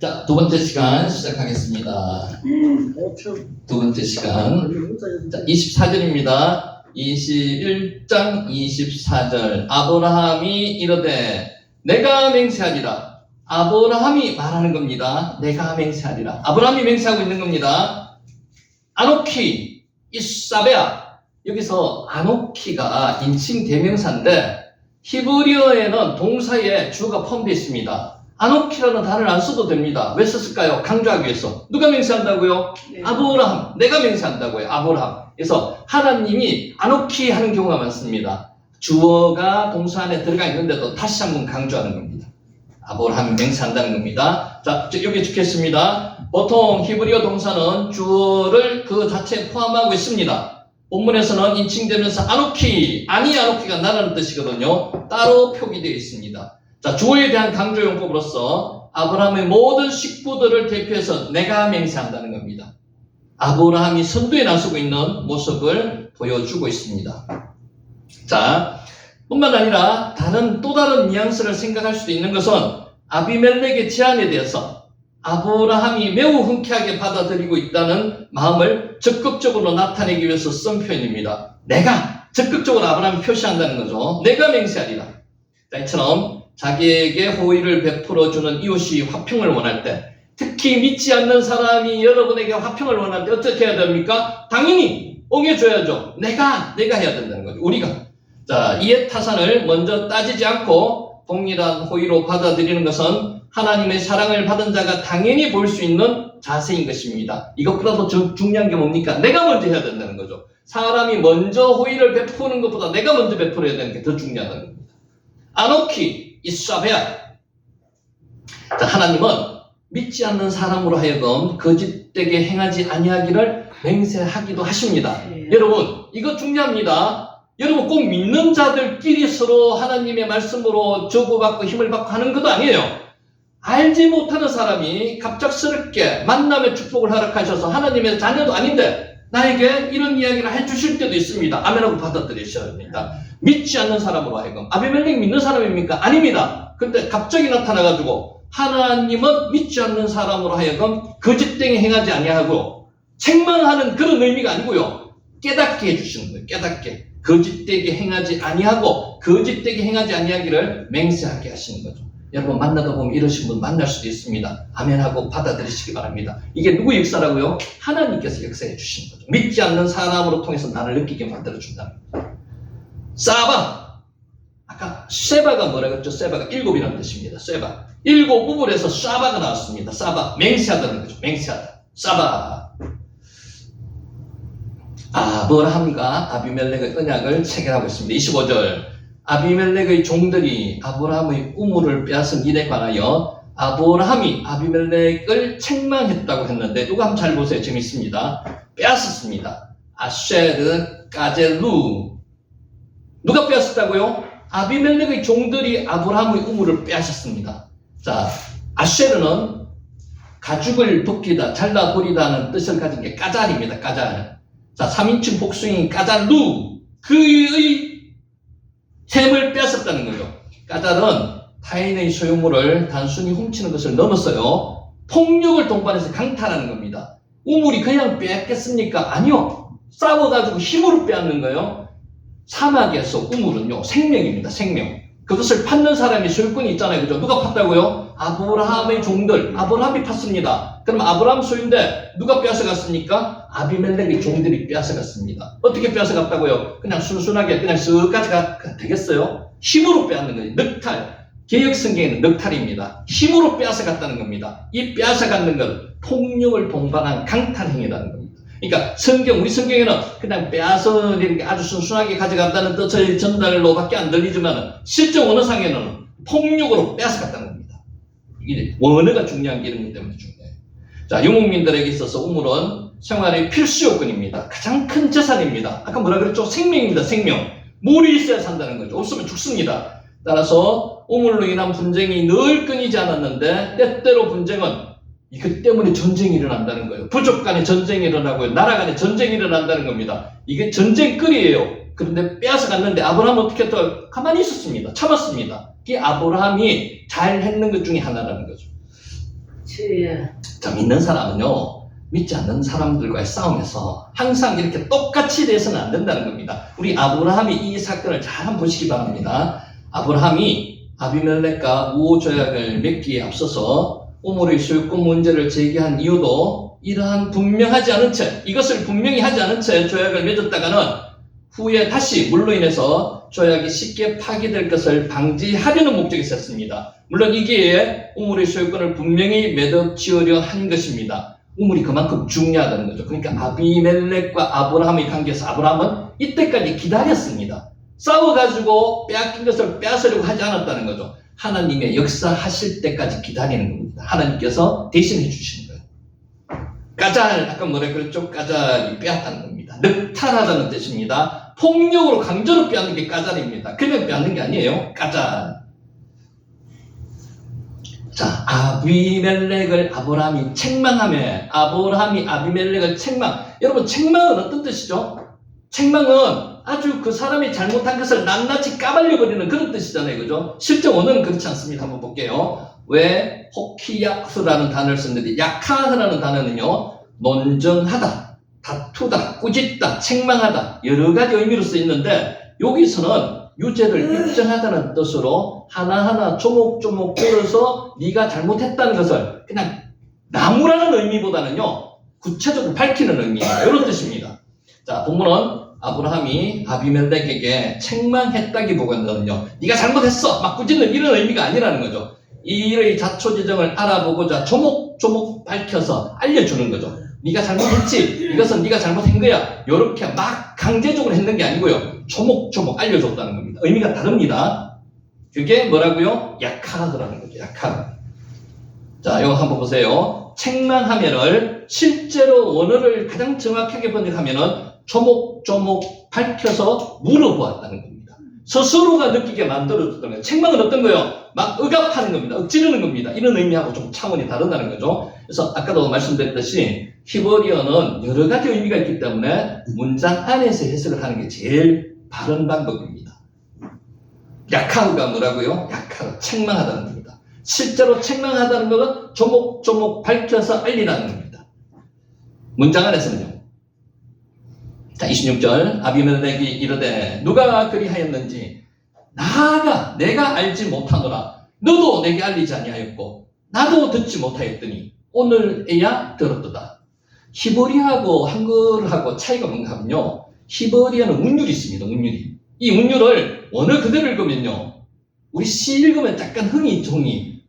자, 두 번째 시간 시작하겠습니다. 두 번째 시간. 자, 24절입니다. 21장 24절. 아브라함이 이르되 내가 맹세하리라. 아브라함이 말하는 겁니다. 내가 맹세하리라. 아브라함이 맹세하고 있는 겁니다. 아노키 이사베아. 여기서 아노키가 인칭 대명사인데 히브리어에는 동사에 주어가 포함되어 있습니다. 아노키라는 단어를 안 써도 됩니다. 왜 썼을까요? 강조하기 위해서. 누가 맹세한다고요? 네. 아브라함. 내가 맹세한다고요. 아브라함. 그래서 하나님이 아노키 하는 경우가 많습니다. 주어가 동사 안에 들어가 있는데도 다시 한번 강조하는 겁니다. 아브라함이 맹세한다는 겁니다. 자, 여기 적혔습니다. 보통 히브리어 동사는 주어를 그 자체에 포함하고 있습니다. 본문에서는 인칭되면서 아노키, 아니 아노키가 나라는 뜻이거든요. 따로 표기되어 있습니다. 자, 주어에 대한 강조 용법으로서 아브라함의 모든 식구들을 대표해서 내가 맹세한다는 겁니다. 아브라함이 선두에 나서고 있는 모습을 보여주고 있습니다. 자, 뿐만 아니라 또 다른 뉘앙스를 생각할 수도 있는 것은 아비멜렉의 제안에 대해서 아브라함이 매우 흔쾌하게 받아들이고 있다는 마음을 적극적으로 나타내기 위해서 쓴 표현입니다. 내가 적극적으로 아브라함이 표시한다는 거죠. 내가 맹세하리라. 자, 이처럼 자기에게 호의를 베풀어주는 이웃이 화평을 원할 때, 특히 믿지 않는 사람이 여러분에게 화평을 원할 때 어떻게 해야 됩니까? 당연히 옹해줘야죠. 내가 해야 된다는 거죠. 우리가. 자, 이해 타산을 먼저 따지지 않고 동일한 호의로 받아들이는 것은 하나님의 사랑을 받은 자가 당연히 볼 수 있는 자세인 것입니다. 이것보다도 중요한 게 뭡니까? 내가 먼저 해야 된다는 거죠. 사람이 먼저 호의를 베푸는 것보다 내가 먼저 베풀어야 되는 게 더 중요하다는 겁니다. 아노키 이사베아. 자, 하나님은 믿지 않는 사람으로 하여금 거짓되게 행하지 아니하기를 맹세하기도 하십니다. 여러분, 이거 중요합니다. 여러분, 꼭 믿는 자들끼리 서로 하나님의 말씀으로 주고받고 힘을 받고 하는 것도 아니에요. 알지 못하는 사람이 갑작스럽게 만남의 축복을 허락하셔서 하나님의 자녀도 아닌데 나에게 이런 이야기를 해주실 때도 있습니다. 아멘하고 받아들이셔야 합니다. 믿지 않는 사람으로 하여금. 아비멜렉 믿는 사람입니까? 아닙니다. 근데 갑자기 나타나가지고 하나님은 믿지 않는 사람으로 하여금 거짓되게 행하지 아니하고 책망하는 그런 의미가 아니고요. 깨닫게 해주시는 거예요. 깨닫게. 거짓되게 행하지 아니하고 거짓되게 행하지 아니하기를 맹세하게 하시는 거죠. 여러분, 만나다 보면 이러신 분 만날 수도 있습니다. 아멘하고 받아들이시기 바랍니다. 이게 누구 역사라고요? 하나님께서 역사해 주신 거죠. 믿지 않는 사람으로 통해서 나를 느끼게 만들어준다. 사바. 아까 세바가 뭐라고 했죠? 세바가 일곱이라는 뜻입니다. 세바. 일곱 부분에서 사바가 나왔습니다. 사바. 맹세하다는 거죠. 맹세하다. 사바. 아브라함과 아비멜렉의 언약을 체결하고 있습니다. 25절. 아비멜렉의 종들이 아브라함의 우물을 빼앗은 일에 관하여 아브라함이 아비멜렉을 책망했다고 했는데 이거 한번 잘 보세요. 재밌습니다. 빼앗았습니다. 아쉐르 까젤루. 누가 빼앗았다고요? 아비멜렉의 종들이 아브라함의 우물을 빼앗았습니다. 자, 아쉐르는 가죽을 벗기다, 잘라버리다는 뜻을 가진 게 까잘입니다. 까잘. 자, 3인칭 복수인 까잘루. 그의 샘을 빼앗았다는 거죠. 까잘은 타인의 소유물을 단순히 훔치는 것을 넘어서요. 폭력을 동반해서 강탈하는 겁니다. 우물이 그냥 빼앗겠습니까? 아니요. 싸워가지고 힘으로 빼앗는 거예요. 사막에서 우물은요, 생명입니다. 생명. 그것을 팠는 사람이 소유권이 있잖아요. 그죠? 누가 팠다고요? 아브라함의 종들. 아브라함이 팠습니다. 그럼 아브라함 소유인데 누가 빼앗아갔습니까? 아비멜렉의 종들이 빼앗아갔습니다. 어떻게 빼앗아갔다고요? 그냥 순순하게 그냥 쓱까지 되겠어요? 힘으로 빼앗는 거예요. 늑탈. 개역 성경에는 늑탈입니다. 힘으로 빼앗아갔다는 겁니다. 이 빼앗아갔는 건 폭력을 동반한 강탈행위라는 겁니다. 그러니까 우리 성경에는 그냥 빼앗아 이렇게 아주 순순하게 가져간다는 뜻의 전달로밖에 안 들리지만 실제 원어상에는 폭력으로 빼앗아갔다는 겁니다. 이게 원어가 중요한 게 이런 것 때문에 중요해요. 자, 유목민들에게 있어서 우물은 생활의 필수 요건입니다. 가장 큰 재산입니다. 아까 뭐라 그랬죠? 생명입니다. 생명. 물이 있어야 산다는 거죠. 없으면 죽습니다. 따라서 우물로 인한 분쟁이 늘 끊이지 않았는데 때때로 분쟁은 이것 때문에 전쟁이 일어난다는 거예요. 부족 간에 전쟁이 일어나고요. 나라 간에 전쟁이 일어난다는 겁니다. 이게 전쟁거리예요. 그런데 빼앗아갔는데 아브라함은 어떻게 했다고? 가만히 있었습니다. 참았습니다. 이게 아브라함이 잘 했는 것 중에 하나라는 거죠. 주여. 자, 믿는 사람은요, 믿지 않는 사람들과의 싸움에서 항상 이렇게 똑같이 돼서는 안 된다는 겁니다. 우리 아브라함이 이 사건을 잘 한번 보시기 바랍니다. 아브라함이 아비멜렉과 우호조약을 맺기에 앞서서 우물의 소유권 문제를 제기한 이유도 이러한 분명하지 않은 채, 이것을 분명히 하지 않은 채 조약을 맺었다가는 후에 다시 물로 인해서 조약이 쉽게 파기될 것을 방지하려는 목적이 있었습니다. 물론 이 기회에 우물의 소유권을 분명히 맺어치우려 한 것입니다. 우물이 그만큼 중요하다는 거죠. 그러니까 아비멜렉과 아브라함의 관계에서 아브라함은 이때까지 기다렸습니다. 싸워가지고 빼앗긴 것을 빼앗으려고 하지 않았다는 거죠. 하나님의 역사하실 때까지 기다리는 겁니다. 하나님께서 대신해 주시는 거예요. 까잘, 아까 뭐라 그랬죠? 까잘이 빼앗다는 겁니다. 늑탈하다는 뜻입니다. 폭력으로 강제로 빼앗는 게 까잘입니다. 그냥 빼앗는 게 아니에요. 까잘. 자, 아비멜렉을 아브라함이 책망하며 아브라함이 아비멜렉을 책망. 여러분, 책망은 어떤 뜻이죠? 책망은 아주 그 사람이 잘못한 것을 낱낱이 까발려버리는 그런 뜻이잖아요. 그죠? 실제 원어는 그렇지 않습니다. 한번 볼게요. 왜 호키야흐라는 단어를 썼는데, 야카흐라는 단어는요, 논정하다, 다투다, 꾸짖다, 책망하다, 여러 가지 의미로 쓰이는데, 여기서는 유죄를 입증하다는 뜻으로 하나하나 조목조목 들어서 네가 잘못했다는 것을 그냥 나무라는 의미보다는요, 구체적으로 밝히는 의미입니다. 이런 뜻입니다. 자, 본문은 아브라함이 아비멜렉에게 책망했다기보다는요, 네가 잘못했어! 막 꾸짖는 이런 의미가 아니라는 거죠. 이의 자초지정을 알아보고자 조목조목 밝혀서 알려주는 거죠. 네가 잘못했지? 이것은 네가 잘못한 거야. 이렇게 막 강제적으로 했는 게 아니고요. 조목조목 알려줬다는 겁니다. 의미가 다릅니다. 그게 뭐라고요? 약하더라는 거죠. 약하. 자, 이거 한번 보세요. 책망하면을 실제로 원어를 가장 정확하게 번역하면은 조목조목 밝혀서 물어보았다는 겁니다. 스스로가 느끼게 만들어줬다는 거예요. 책망은 어떤 거예요? 막 억압하는 겁니다. 억지르는 겁니다. 이런 의미하고 좀 차원이 다르다는 거죠. 그래서 아까도 말씀드렸듯이 히브리어는 여러 가지 의미가 있기 때문에 문장 안에서 해석을 하는 게 제일 바른 방법입니다. 약하가 뭐라고요? 약하, 책망하다는 겁니다. 실제로 책망하다는 것은 조목조목 밝혀서 알리라는 겁니다. 문장 안에서는요. 자, 26절 아비멜렉이 이르되 누가 그리하였는지 나가 내가 알지 못하노라. 너도 내게 알리지 아니하였고 나도 듣지 못하였더니 오늘에야 들었도다. 히브리어하고 한글하고 차이가 뭔가 하면요, 히브리어는 운율이 있습니다. 운율이. 이 운율을 원어 그대로 읽으면요, 우리 시 읽으면 약간 흥이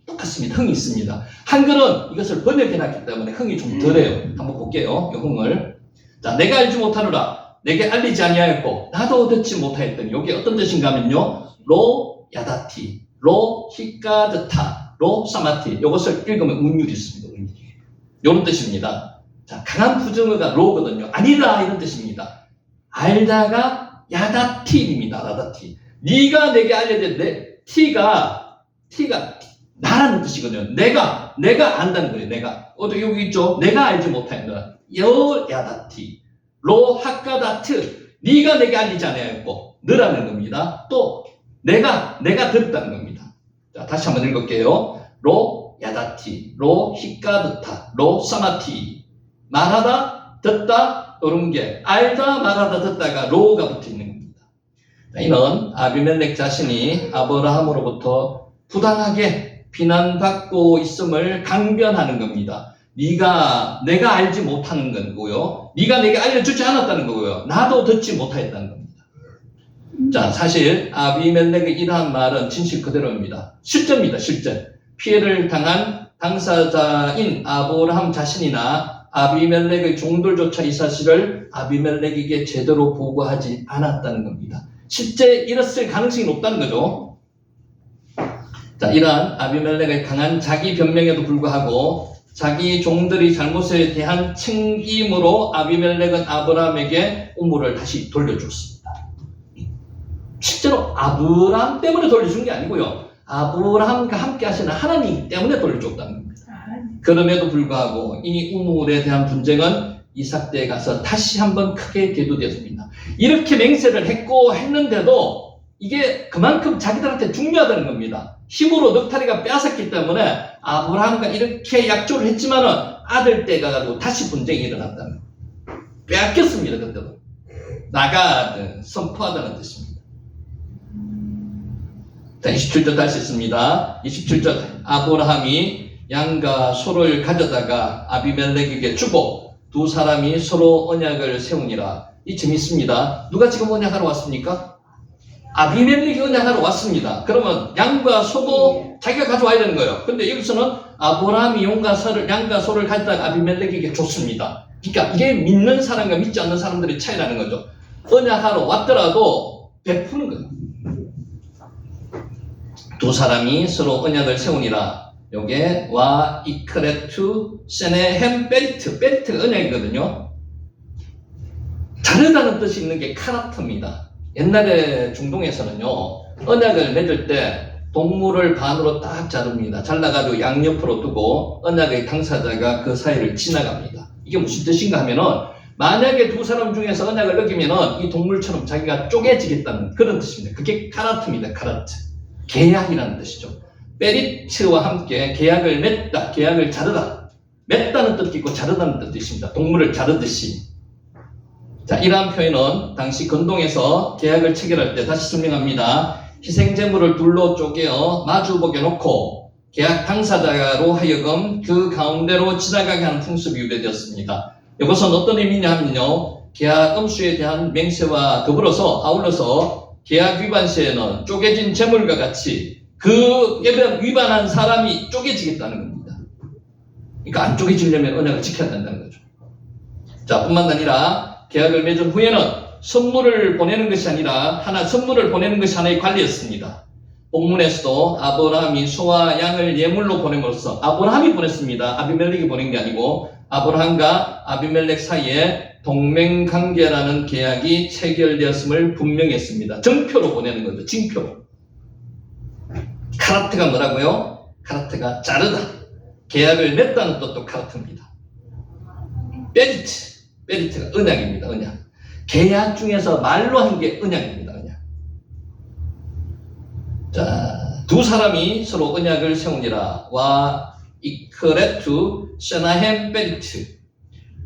똑같습니다. 흥이 있습니다. 한글은 이것을 번역해놨기 때문에 흥이 좀 덜해요. 한번 볼게요. 이 흥을. 자, 내가 알지 못하노라. 내게 알리지 아니하였고 나도 듣지 못하였더니 이게 어떤 뜻인가 하면요, 로 야다티, 로 히카드타, 로 사마티. 이것을 읽으면 운율이 있습니다. 운율이. 이런 뜻입니다. 자, 강한 부정어가 로거든요. 아니다 이런 뜻입니다. 알다가 야다티입니다. 야다티. 네가 내게 알려줬는데 T가 나라는 뜻이거든요. 내가 안다는 거예요. 내가. 여기 있죠. 내가 알지 못한다. 여 야다티. 로 하카다트. 네가 내게 알리지 않았고 너라는 겁니다. 또 내가 들었다는 겁니다. 자, 다시 한번 읽을게요. 로 야다티, 로 히카드타, 로 사마티. 말하다, 듣다, 이런 게 알다, 말하다, 듣다가 로가 붙어 있는 겁니다. 자, 이는 아비멜렉 자신이 아브라함으로부터 부당하게 비난받고 있음을 강변하는 겁니다. 내가 알지 못하는 거고요. 네가 내게 알려주지 않았다는 거고요. 나도 듣지 못하였다는 겁니다. 자, 사실 아비멜렉의 이러한 말은 진실 그대로입니다. 실제입니다. 실제. 피해를 당한 당사자인 아브라함 자신이나 아비멜렉의 종들조차 이 사실을 아비멜렉에게 제대로 보고하지 않았다는 겁니다. 실제 이랬을 가능성이 높다는 거죠. 자, 이러한 아비멜렉의 강한 자기 변명에도 불구하고 자기 종들이 잘못에 대한 책임으로 아비멜렉은 아브라함에게 우물을 다시 돌려줬습니다. 실제로 아브라함 때문에 돌려준 게 아니고요, 아브라함과 함께 하시는 하나님 때문에 돌려줬다는 겁니다. 그럼에도 불구하고 이 우물에 대한 분쟁은 이삭 때에 가서 다시 한번 크게 대두되었습니다. 이렇게 맹세를 했는데도 이게 그만큼 자기들한테 중요하다는 겁니다. 힘으로 넉타리가 빼앗았기 때문에 아브라함과 이렇게 약조를 했지만은 아들 때가 가지고 다시 분쟁이 일어났다는 빼앗겼습니다. 그때도 나가든 선포하다는 뜻입니다. 자, 27절 다시 있습니다. 27절 아브라함이 양과 소를 가져다가 아비멜렉에게 주고 두 사람이 서로 언약을 세우니라. 이 재밌습니다. 누가 지금 언약하러 왔습니까? 아비멜렉이 언약하러 왔습니다. 그러면 양과 소도 자기가 가져와야 되는 거예요. 근데 여기서는 아브라함이 양과 소를 가져다가 아비멜렉에게 줬습니다. 그러니까 이게 믿는 사람과 믿지 않는 사람들의 차이라는 거죠. 언약하러 왔더라도 베푸는 거예요. 두 사람이 서로 언약을 세우니라. 요게 와 이크레투 세네햄 베리트가 언약이거든요. 다르다는 뜻이 있는 게 카라트입니다. 옛날에 중동에서는요, 언약을 맺을 때 동물을 반으로 딱 자릅니다. 잘라가지고 양옆으로 두고 언약의 당사자가 그 사이를 지나갑니다. 이게 무슨 뜻인가 하면은 만약에 두 사람 중에서 언약을 어기면은 이 동물처럼 자기가 쪼개지겠다는 그런 뜻입니다. 그게 카라트입니다. 카라트. 계약이라는 뜻이죠. 베리트와 함께 계약을 맺다, 계약을 자르다. 맺다는 뜻도 있고 자르다는 뜻도 있습니다. 동물을 자르듯이. 자, 이러한 표현은 당시 건동에서 계약을 체결할 때 다시 설명합니다. 희생제물을 둘로 쪼개어 마주보게 놓고 계약 당사자로 하여금 그 가운데로 지나가게 하는 풍습이 유래되었습니다. 이것은 어떤 의미냐 하면요, 계약 음수에 대한 맹세와 더불어서 아울러서 계약 위반 시에는 쪼개진 제물과 같이 그 예배를 위반한 사람이 쪼개지겠다는 겁니다. 그러니까 안 쪼개지려면 언약을 지켜야 된다는 거죠. 자, 뿐만 아니라 계약을 맺은 후에는 선물을 보내는 것이 아니라 선물을 보내는 것이 하나의 관리였습니다. 본문에서도 아브라함이 소와 양을 예물로 보냄으로써 아브라함이 보냈습니다. 아비멜렉이 보낸 게 아니고 아브라함과 아비멜렉 사이에 동맹관계라는 계약이 체결되었음을 분명히 했습니다. 정표로 보내는 거죠. 징표로. 카라트가 뭐라고요? 카라트가 자르다. 계약을 맺다는 뜻도 카라트입니다. 베리트가 언약입니다. 언약. 계약 중에서 말로 한 게 언약입니다. 언약. 자, 두 사람이 서로 언약을 세우니라. 와 이크레투 셔나햄 베리트.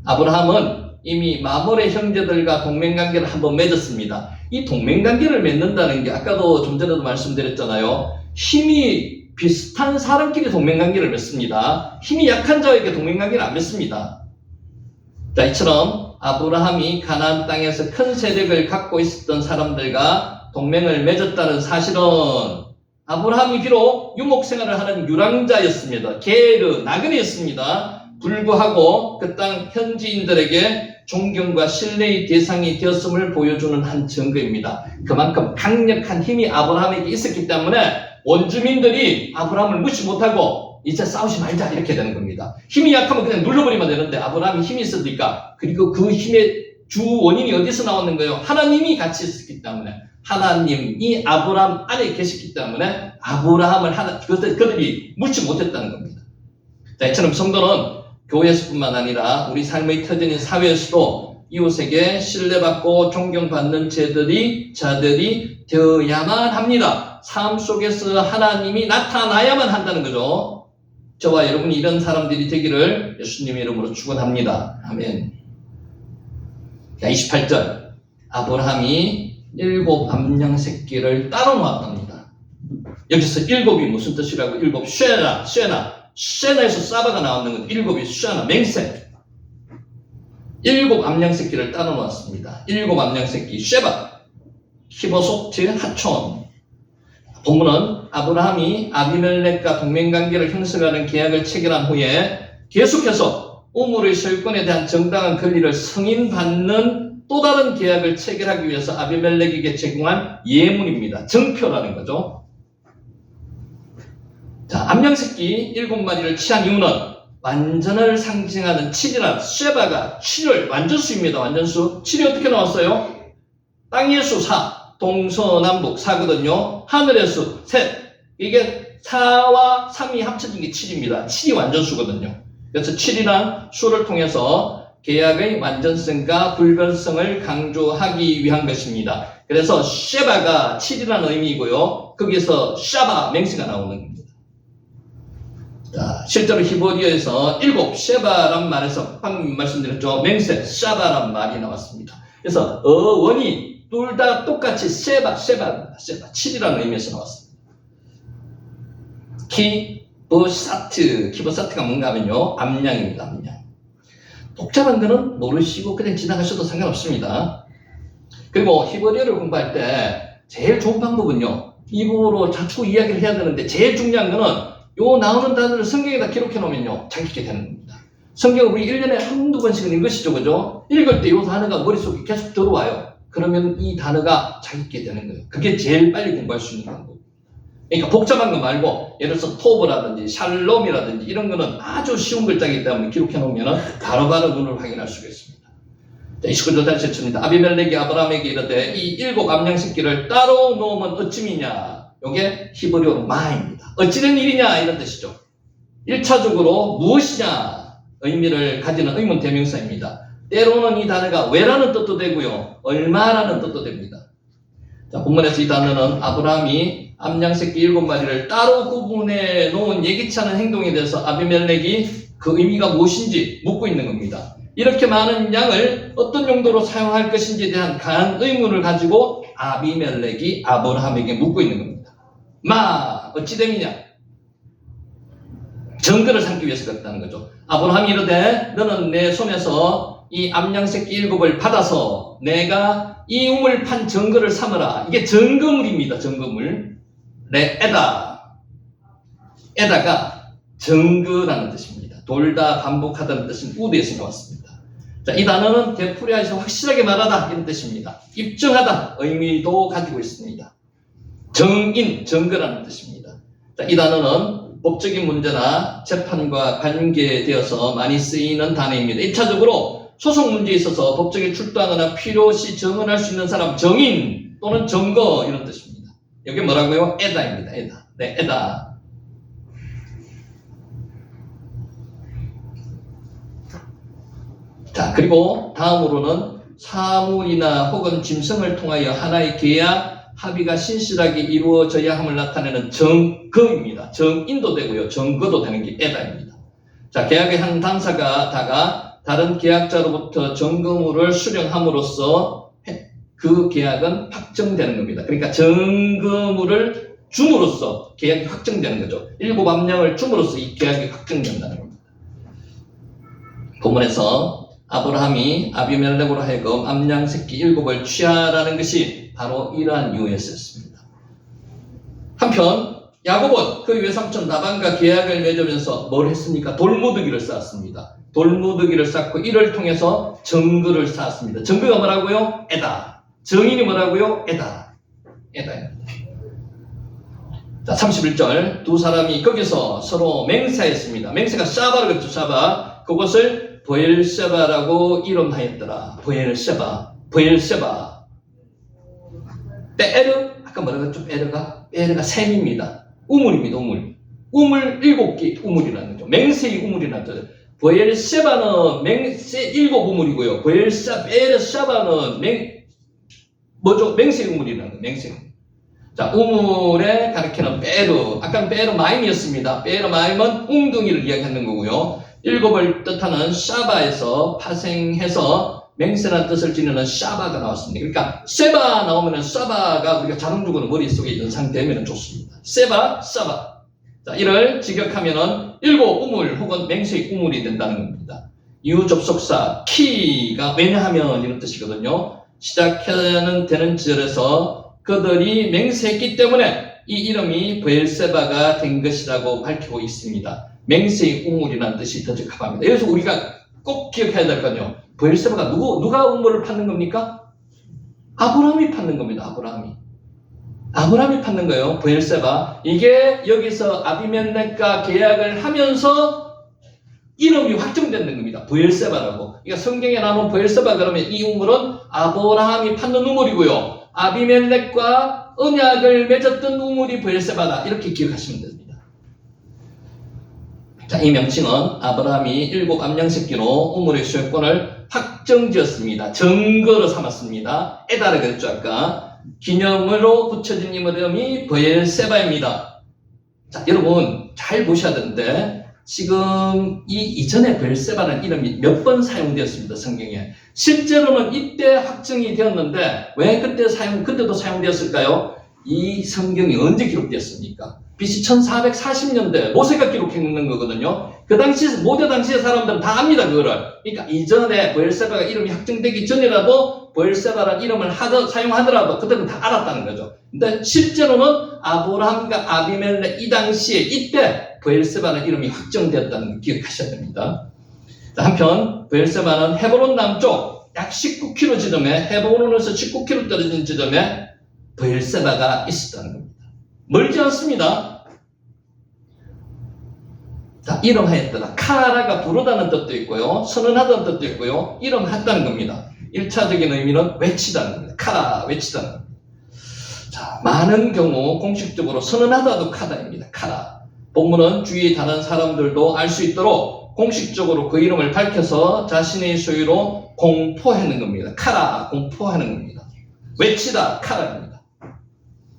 아브라함은 이미 마몰의 형제들과 동맹관계를 한번 맺었습니다. 이 동맹관계를 맺는다는 게 아까도 좀 전에도 말씀드렸잖아요. 힘이 비슷한 사람끼리 동맹관계를 맺습니다. 힘이 약한 자에게 동맹관계를 안 맺습니다. 자, 이처럼 아브라함이 가나안 땅에서 큰 세력을 갖고 있었던 사람들과 동맹을 맺었다는 사실은 아브라함이 비록 유목생활을 하는 유랑자였습니다. 게르, 나그네였습니다. 불구하고 그 땅 현지인들에게 존경과 신뢰의 대상이 되었음을 보여주는 한 증거입니다. 그만큼 강력한 힘이 아브라함에게 있었기 때문에 원주민들이 아브라함을 무시 못하고 이제 싸우지 말자 이렇게 되는 겁니다. 힘이 약하면 그냥 눌러버리면 되는데 아브라함이 힘이 있으니까, 그리고 그 힘의 주 원인이 어디서 나오는 거예요? 하나님이 같이 있었기 때문에, 하나님이 아브라함 안에 계셨기 때문에 아브라함을 그들이 묻지 못했다는 겁니다. 자, 이처럼 성도는 교회에서뿐만 아니라 우리 삶의 터전인 사회에서도 이웃에게 신뢰받고 존경받는 자들이 되어야만 합니다. 삶 속에서 하나님이 나타나야만 한다는 거죠. 저와 여러분이 이런 사람들이 되기를 예수님의 이름으로 축원합니다. 아멘. 자, 28절 아브라함이 7 암양 새끼를 따로 놓았답니다. 여기서 7이 무슨 뜻이라고? 7 쉐나에서 사바가 나오는 건 7이 쉐나 맹세. 7 암양 새끼를 따로 놓았습니다. 7 암양 새끼 쉐바 키보소트 하촌. 본문은 아브라함이 아비멜렉과 동맹관계를 형성하는 계약을 체결한 후에 계속해서 우물의 소유권에 대한 정당한 권리를 승인받는 또 다른 계약을 체결하기 위해서 아비멜렉에게 제공한 예문입니다. 정표라는 거죠. 자, 암양새끼 7마리를 취한 이유는 완전을 상징하는 7이라는 쉐바가 7을 완전수입니다. 완전수. 7이 어떻게 나왔어요? 땅의 수 4. 동서남북 4거든요. 하늘의 수 셋. 이게 4와 3이 합쳐진 게 7입니다. 7이 완전수거든요. 그래서 7이란 수를 통해서 계약의 완전성과 불변성을 강조하기 위한 것입니다. 그래서 쉐바가 7이라는 의미이고요. 거기서 샤바 맹세가 나오는 겁니다. 자, 실제로 히브리어에서 7 쉐바란 말에서 방금 말씀드렸죠. 맹세, 샤바란 말이 나왔습니다. 그래서 어원이 둘 다 똑같이 쉐바입니다. 쉐바, 7이라는 의미에서 나왔습니다. 키보사트가 뭔가 하면요, 암양입니다. 암양. 복잡한 거는 모르시고 그냥 지나가셔도 상관없습니다. 그리고 히브리어를 공부할 때 제일 좋은 방법은요, 입으로 자꾸 이야기를 해야 되는데 제일 중요한 거는 요 나오는 단어를 성경에다 기록해 놓으면요, 자기게 되는 겁니다. 성경을 우리 1년에 한두 번씩은 읽으시죠, 그죠? 읽을 때 요 단어가 머릿속에 계속 들어와요. 그러면 이 단어가 자기게 되는 거예요. 그게 제일 빨리 공부할 수 있는 방법. 그러니까 복잡한 거 말고, 예를 들어서 토브라든지 샬롬이라든지 이런 거는 아주 쉬운 글자이기 때문에 기록해 놓으면 바로바로 눈으로 확인할 수가 있습니다. 자, 29절 다시 쳤습니다. 아비멜렉이 아브라함에게 이르되 이 7 암양 새끼를 따로 놓으면 어찌미냐. 요게 히브리어로 마입니다. 어찌된 일이냐 이런 뜻이죠. 1차적으로 무엇이냐 의미를 가지는 의문 대명사입니다. 때로는 이 단어가 왜라는 뜻도 되고요, 얼마라는 뜻도 됩니다. 자, 본문에서 이 단어는 아브라함이 암양 새끼 7마리를 따로 구분해 놓은 예기치 않은 행동에 대해서 아비멜렉이 그 의미가 무엇인지 묻고 있는 겁니다. 이렇게 많은 양을 어떤 용도로 사용할 것인지에 대한 강한 의문을 가지고 아비멜렉이 아브라함에게 묻고 있는 겁니다. 어찌 됨이냐? 증거를 삼기 위해서 그랬다는 거죠. 아브라함이 이르되 너는 내 손에서 이 암양 새끼 7을 받아서 내가 이 우물 판 증거를 삼으라. 이게 증거물입니다. 증거물. 에다가 증거라는 뜻입니다. 돌다 반복하다는 뜻은 우드에서 나왔습니다. 자, 이 단어는 되풀이해서 확실하게 말하다 이런 뜻입니다. 입증하다 의미도 가지고 있습니다. 증거라는 뜻입니다. 자, 이 단어는 법적인 문제나 재판과 관계되어서 많이 쓰이는 단어입니다. 1차적으로 소송 문제에 있어서 법정에 출두하거나 필요시 증언할 수 있는 사람, 증인 또는 증거 이런 뜻입니다. 여기 뭐라고요? 에다입니다. 에다. 네, 에다. 자, 그리고 다음으로는 사물이나 혹은 짐승을 통하여 하나의 계약, 합의가 신실하게 이루어져야 함을 나타내는 증거입니다. 증인도 되고요, 증거도 되는 게 에다입니다. 자, 계약의 한 당사자가 다른 계약자로부터 증거물을 수령함으로써 그 계약은 확정되는 겁니다. 그러니까 증거물을 줌으로써 계약이 확정되는 거죠. 7 암양을 줌으로써 이 계약이 확정된다는 겁니다. 본문에서 아브라함이 아비멜렉으로 하여금 암양 새끼 7을 취하라는 것이 바로 이러한 이유였습니다. 한편 야곱은 그 외삼촌 라반과 계약을 맺으면서 뭘 했습니까? 돌무더기를 쌓았습니다. 돌무더기를 쌓고 이를 통해서 증거를 쌓았습니다. 증거가 뭐라고요? 에다. 증인이 뭐라고요? 에다입니다. 자, 31절 두 사람이 거기서 서로 맹세했습니다. 맹세가 샤바라고 그랬죠. 샤바. 그것을 브엘세바라고 이름하였더라. 브엘세바. 베에르, 아까 뭐라고 했죠? 베에르가 셈입니다. 우물입니다. 우물 7개 우물이라는 거죠. 맹세의 우물이라는 거죠. 브엘세바는 맹세 7 우물이고요. 베에르샤바는 맹세의 우물이라는 거죠. 맹세. 자, 우물에 가리키는 베에르. 아까 베에르 마임이었습니다. 베에르 마임은 웅둥이를 이야기하는 거고요. 7을 뜻하는 샤바에서 파생해서 맹세라는 뜻을 지니는 샤바가 나왔습니다. 그러니까 세바 나오면 샤바가 우리가 자동적으로 머릿속에 연상되면 좋습니다. 세바, 샤바. 자, 이를 직역하면은 7 우물 혹은 맹세의 우물이 된다는 겁니다. 이후 접속사 키가 왜냐하면 이런 뜻이거든요. 시작하는 되는 절에서 그들이 맹세했기 때문에 이 이름이 브엘세바가 된 것이라고 밝히고 있습니다. 맹세의 우물이라는 뜻이 더 적합합니다. 여기서 우리가 꼭 기억해야 될 건요. 브엘세바가 누가 우물을 파는 겁니까? 아브라함이 파는 겁니다. 아브라함이 파는 거예요. 브엘세바. 이게 여기서 아비멜렉과 계약을 하면서 이름이 확정되는 겁니다. 브엘세바라고. 그러니까 성경에 나오는 브엘세바 그러면 이 우물은 아브라함이 파는 우물이고요. 아비멜렉과 언약을 맺었던 우물이 브엘세바다. 이렇게 기억하시면 됩니다. 자, 이 명칭은 아브라함이 7 암양 새끼로 우물의 소유권을 확정지었습니다. 증거로 삼았습니다. 에다라 그랬죠, 아까. 기념으로 붙여진 이름이 브엘세바입니다. 자, 여러분 잘 보셔야 되는데 지금 이 이전에 브엘세바라는 이름이 몇 번 사용되었습니다. 성경에. 실제로는 이때 확정이 되었는데 왜 그때도 사용되었을까요? 이 성경이 언제 기록되었습니까? BC 1440년대 모세가 기록했는 거거든요. 그 당시 모대 당시의 사람들은 다 압니다. 그거를. 그러니까 이전에 브엘세바가 이름이 확정되기 전이라도 브엘세바라는 이름을 사용하더라도 그때는 다 알았다는 거죠. 근데 실제로는 아브라함과 아비멜렉 이 당시에 이때 브엘세바라는 이름이 확정되었다는 걸 기억하셔야 됩니다. 한편 브엘세바는 헤브론 남쪽 약 19km 지점에 헤브론에서 19km 떨어진 지점에 브엘세바가 있었다는 겁니다. 멀지 않습니다. 자, 이름하였더라. 카라가 부르다는 뜻도 있고요. 선언하다는 뜻도 있고요. 이름했다는 겁니다. 1차적인 의미는 외치다는 겁니다. 카라, 외치다는 겁니다. 자, 많은 경우 공식적으로 선언하다도 카다입니다. 카라. 본문은 주위에 다른 사람들도 알 수 있도록 공식적으로 그 이름을 밝혀서 자신의 소유로 공포하는 겁니다. 카라, 공포하는 겁니다. 외치다, 카라입니다.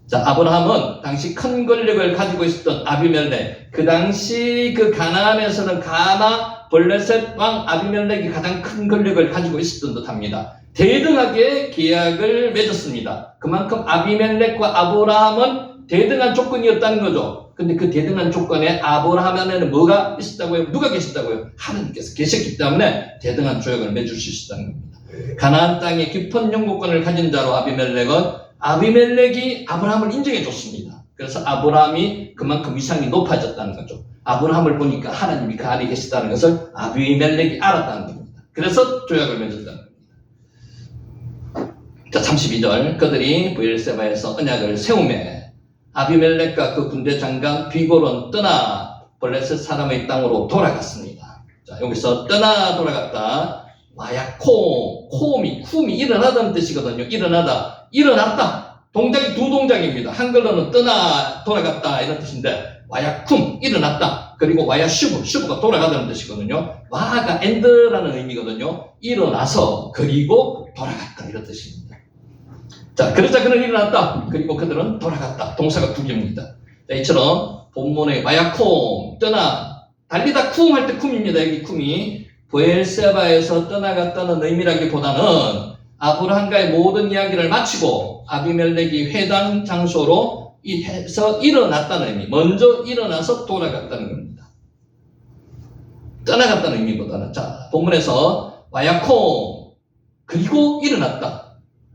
자, 아브라함은 당시 큰 권력을 가지고 있었던 아비멜렉, 그 당시 그 가나안에서는 가나 블레셋 왕 아비멜렉이 가장 큰 권력을 가지고 있었던 듯합니다. 대등하게 계약을 맺었습니다. 그만큼 아비멜렉과 아브라함은 대등한 조건이었다는 거죠. 근데 그 대등한 조건에 아브라함 안에는 뭐가 있었다고요? 누가 계셨다고요? 하나님께서 계셨기 때문에 대등한 조약을 맺을 수 있었다는 겁니다. 가나안 땅에 깊은 영국권을 가진 자로 아비멜렉이 아브라함을 인정해 줬습니다. 그래서 아브라함이 그만큼 위상이 높아졌다는 거죠. 아브라함을 보니까 하나님이 그 안에 계시다는 것을 아비멜렉이 알았다는 겁니다. 그래서 조약을 맺었다는 겁니다. 자, 32절. 그들이 브엘세바에서 언약을 세우매 아비멜렉과 그 군대 장관 비골은 떠나 블레셋 사람의 땅으로 돌아갔습니다. 자, 여기서 떠나 돌아갔다. 쿰이 일어나다는 뜻이거든요. 일어났다. 동작이 두 동작입니다. 한글로는 떠나 돌아갔다 이런 뜻인데 와야쿰 일어났다. 그리고 슈브가 돌아가다는 뜻이거든요. 와가 엔드라는 의미거든요. 일어나서 그리고 돌아갔다 이런 뜻입니다. 자, 그러자 그는 일어났다. 그리고 그들은 돌아갔다. 동사가 두 개입니다. 자, 이처럼 본문의 와야쿰 떠나 달리다 쿰 할 때 쿰입니다. 여기 쿰이 브엘세바에서 떠나갔다는 의미라기보다는 아브라함과의 모든 이야기를 마치고 아비멜렉이 회당 장소로 해서 일어났다는 의미, 먼저 일어나서 돌아갔다는 겁니다. 떠나갔다는 의미보다는 자, 본문에서 와야쿰 그리고 일어났다.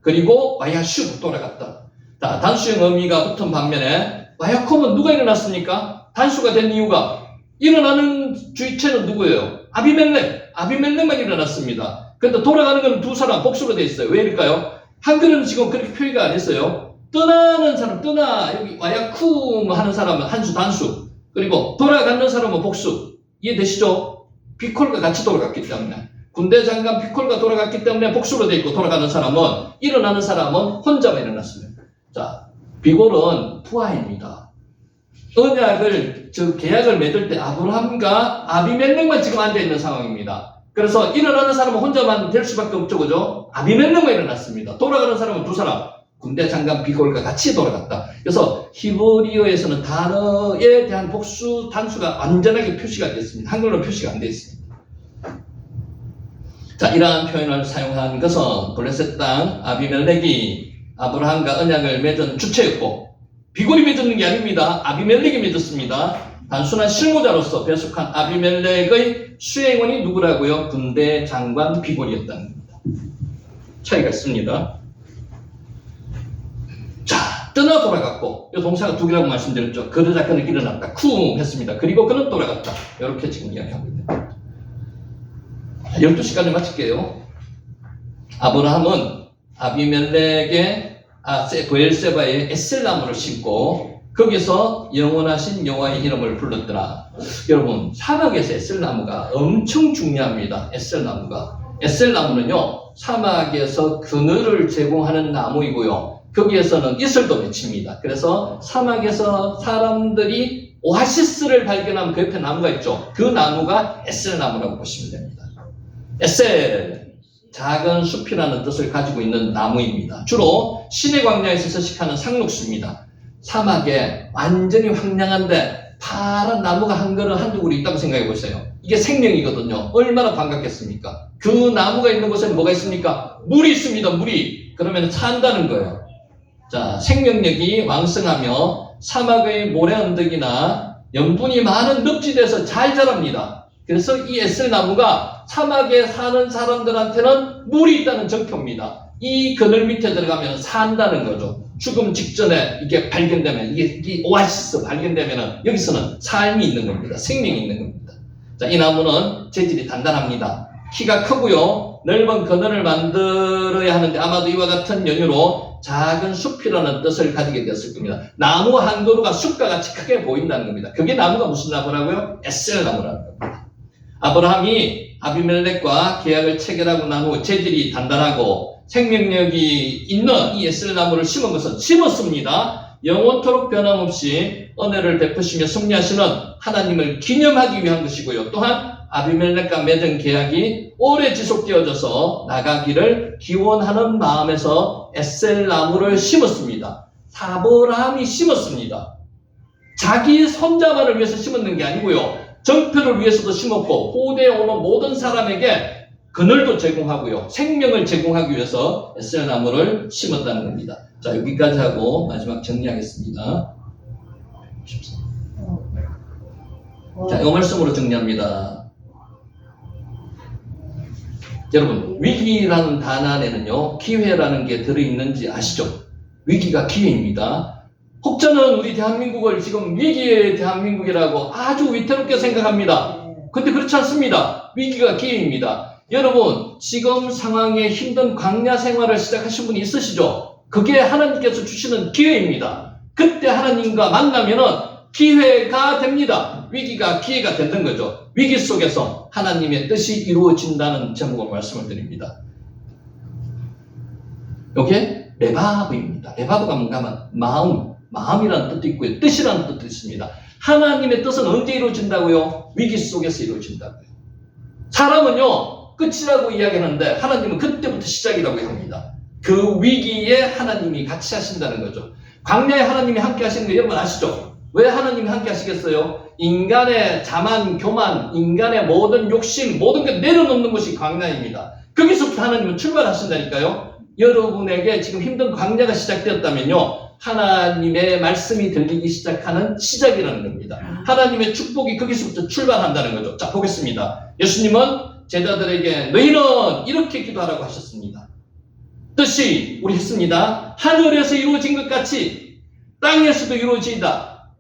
그리고 와야슈 돌아갔다. 자, 단수형 의미가 붙은 반면에 와야쿰은 누가 일어났습니까? 단수가 된 이유가 일어나는 주체는 누구예요? 아비멜렉만 일어났습니다. 근데 돌아가는 건 두 사람 복수로 되어 있어요. 왜일까요? 한글은 지금 그렇게 표기가 안 했어요. 떠나는 사람, 여기 와야쿰 하는 사람은 한수, 단수. 그리고 돌아가는 사람은 복수. 이해되시죠? 비콜과 같이 돌아갔기 때문에. 군대 장관 비콜과 돌아갔기 때문에 복수로 되어 있고 돌아가는 사람은, 일어나는 사람은 혼자만 일어났습니다. 자, 비골은 부하입니다. 계약을 맺을 때 아브라함과 아비멜렉만 지금 앉아있는 상황입니다. 그래서 일어나는 사람은 혼자만 될 수밖에 없죠, 그죠? 아비멜렉만 일어났습니다. 돌아가는 사람은 두 사람, 군대 장관 비골과 같이 돌아갔다. 그래서 히브리어에서는 단어에 대한 복수 단수가 완전하게 표시가 됐습니다. 한글로 표시가 안 되어 있습니다. 자, 이러한 표현을 사용한 것은 블레셋 땅 아비멜렉이 아브라함과 언약을 맺은 주체였고, 비골이 맺었는 게 아닙니다. 아비멜렉이 맺었습니다. 단순한 실무자로서 배속한 아비멜렉의 수행원이 누구라고요? 군대 장관 비골이었다는 겁니다. 차이가 있습니다. 자, 떠나 돌아갔고, 이 동사가 두 개라고 말씀드렸죠. 그러자 그는 일어났다. 쿵 했습니다. 그리고 그는 돌아갔다. 이렇게 지금 이야기하고 있습니다. 12시까지 마칠게요. 아브라함은 아비멜렉의 브엘세바에 에셀나무를 심고 거기서 영원하신 여호와의 이름을 불렀더라. 여러분, 사막에서 에셀나무가 엄청 중요합니다. 에셀나무는요 사막에서 그늘을 제공하는 나무이고요, 거기에서는 이슬도 맺힙니다. 그래서 사막에서 사람들이 오아시스를 발견하면 그 옆에 나무가 있죠. 그 나무가 에셀나무라고 보시면 됩니다. 에셀, 작은 숲이라는 뜻을 가지고 있는 나무입니다. 주로 시내 광야에서 서식하는 상록수입니다. 사막에 완전히 황량한데 파란 나무가 한 그루 한두 그루 있다고 생각해 보세요. 이게 생명이거든요. 얼마나 반갑겠습니까? 그 나무가 있는 곳에는 뭐가 있습니까? 물이 있습니다. 물이. 그러면 산다는 거예요. 자, 생명력이 왕성하며 사막의 모래 언덕이나 염분이 많은 늪지대에서 잘 자랍니다. 그래서 이 에셀나무가 사막에 사는 사람들한테는 물이 있다는 증표입니다. 이 그늘 밑에 들어가면 산다는 거죠. 죽음 직전에 이게 발견되면, 이게 오아시스 발견되면 여기서는 삶이 있는 겁니다. 생명이 있는 겁니다. 자, 이 나무는 재질이 단단합니다. 키가 크고요. 넓은 그늘을 만들어야 하는데 아마도 이와 같은 연유로 작은 숲이라는 뜻을 가지게 되었을 겁니다. 나무 한 그루가 숲과 같이 크게 보인다는 겁니다. 그게 나무가 무슨 나무라고요? 에셀나무라는 겁니다. 아브라함이 아비멜렉과 계약을 체결하고 난 후 재질이 단단하고 생명력이 있는 이 에셀나무를 심은 것은 심었습니다. 영원토록 변함없이 은혜를 베푸시며 승리하시는 하나님을 기념하기 위한 것이고요. 또한 아비멜렉과 맺은 계약이 오래 지속되어져서 나가기를 기원하는 마음에서 에셀나무를 심었습니다. 아브라함이 심었습니다. 자기 손자만을 위해서 심었는 게 아니고요. 정표를 위해서도 심었고 후대에 오는 모든 사람에게 그늘도 제공하고요. 생명을 제공하기 위해서 에셀나무를 심었다는 겁니다. 자, 여기까지 하고 마지막 정리하겠습니다. 자, 이 말씀으로 정리합니다. 여러분, 위기라는 단어 안에는요, 기회라는 게 들어있는지 아시죠? 위기가 기회입니다. 혹자는 우리 대한민국을 지금 위기의 대한민국이라고 아주 위태롭게 생각합니다. 근데 그렇지 않습니다. 위기가 기회입니다. 여러분, 지금 상황에 힘든 광야 생활을 시작하신 분이 있으시죠? 그게 하나님께서 주시는 기회입니다. 그때 하나님과 만나면은 기회가 됩니다. 위기가 기회가 되는 거죠. 위기 속에서 하나님의 뜻이 이루어진다는 제목으로 말씀을 드립니다. 이게 레바브입니다. 레바브가 뭔가 하면 마음이라는 뜻도 있고요. 뜻이라는 뜻도 있습니다. 하나님의 뜻은 언제 이루어진다고요? 위기 속에서 이루어진다고요. 사람은요, 끝이라고 이야기하는데 하나님은 그때부터 시작이라고 합니다. 그 위기에 하나님이 같이 하신다는 거죠. 광야에 하나님이 함께 하시는 거 여러분 아시죠? 왜 하나님이 함께 하시겠어요? 인간의 자만, 교만, 인간의 모든 욕심, 모든 걸 내려놓는 것이 광야입니다. 거기서부터 하나님은 출발하신다니까요. 여러분에게 지금 힘든 광야가 시작되었다면요, 하나님의 말씀이 들리기 시작하는 시작이라는 겁니다. 하나님의 축복이 거기서부터 출발한다는 거죠. 자, 보겠습니다. 예수님은 제자들에게 너희는 이렇게 기도하라고 하셨습니다. 뜻이 우리 했습니다. 하늘에서 이루어진 것 같이 땅에서도 이루어지이다.